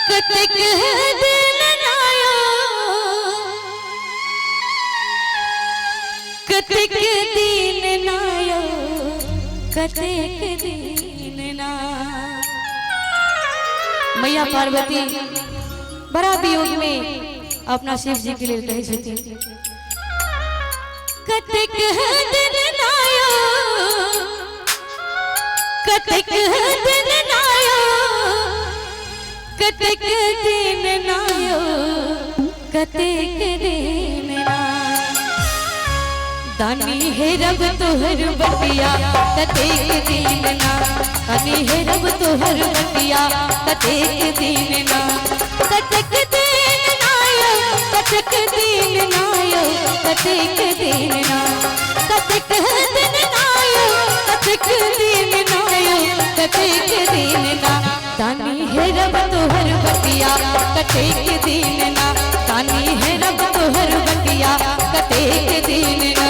कतेक दिन नायो कतेक दिन नायो कतेक दिन ना। मैया पार्वती बड़ा वियोग में अपना शिव जी के लिए कहे छथि कतेक दिन नायो कतेक दिन नायो कतेक दिन नायो कतेक दिन ना। दानी है रब तोहर बटिया कतेक दिन ना। दानी है रब तोहर बटिया कतेक दिन ना। कतेक दिन नायो कतेक दिन नायो कतेक दिन ना। कतेक दिन नायो कतेक दिन नायो कतेक दिन ना। दानी है रब तोहर बटिया कतेक दिन ना। दानी है रब तोहर बटिया कतेक दिन ना।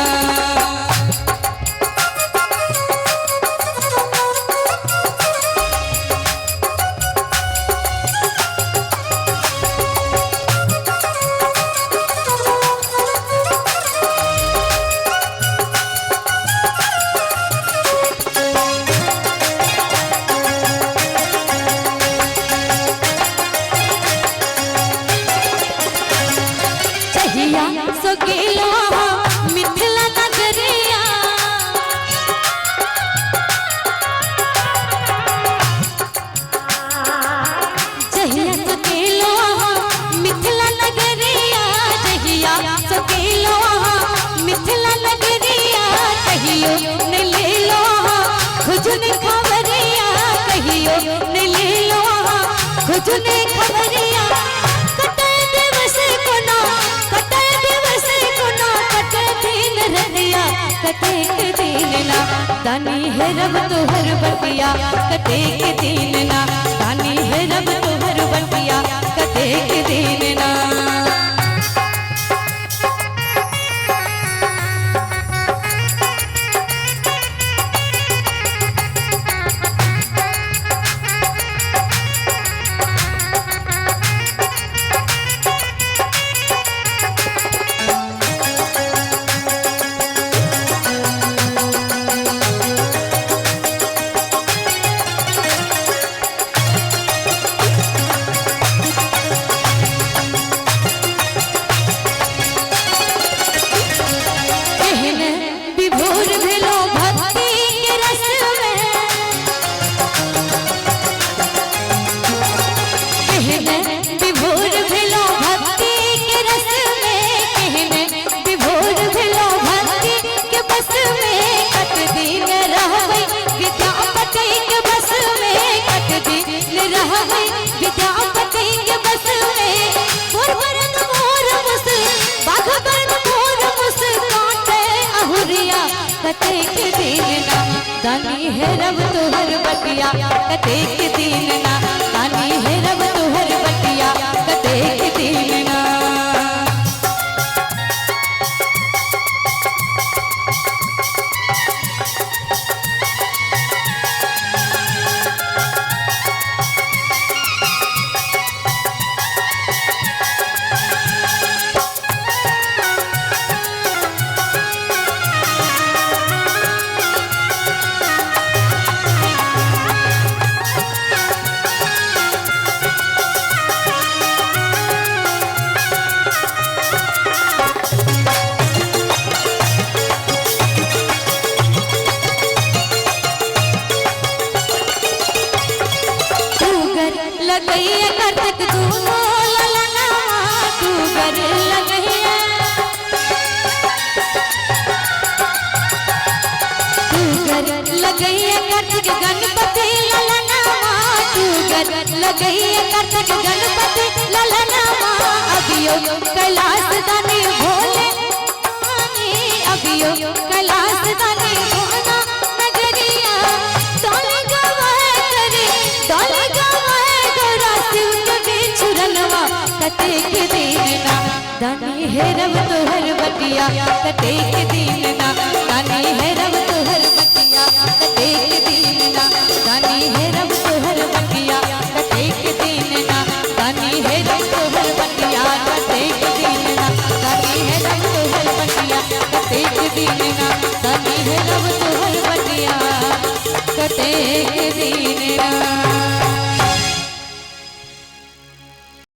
सो गेलो मिथिला नगरिया जहिया सो गेलो मिथिला नगरिया जहिया सो गेलो मिथिला नगरिया कहियो ने ले लो खुजने खबरिया कहियो ने ले लो खुजने खबरिया। कतेक दिन ना। दानी है रब तोहर बटिया कतेक दिन ना। दानी है रब तोहर बटिया कतेक दिन ना। कतेक दिन ना। दानी है रब तोहर बटिया कतेक दिन ना। दानी है रब तोहर बटिया कतेक दिन ना। लगैया करतक दूनो ललना तू कर लगैया तू कर लगैया करतक गणपति ललना तू कर लगैया करतक गणपति ललना। अभियो कैलाश दानी भोले अभियो कैलाश दानी भोला नगरिया डोले गवाए करे डोले कतेक दिन ना। दानी है रब तोहर बटिया कतेक दिन ना। दानी है रब तोहर बटिया कतेक दिन ना। दानी है रब तोहर बटिया कतेक दिन ना। दिन ना तनी है रब तोहर बटिया कटे दिन ना।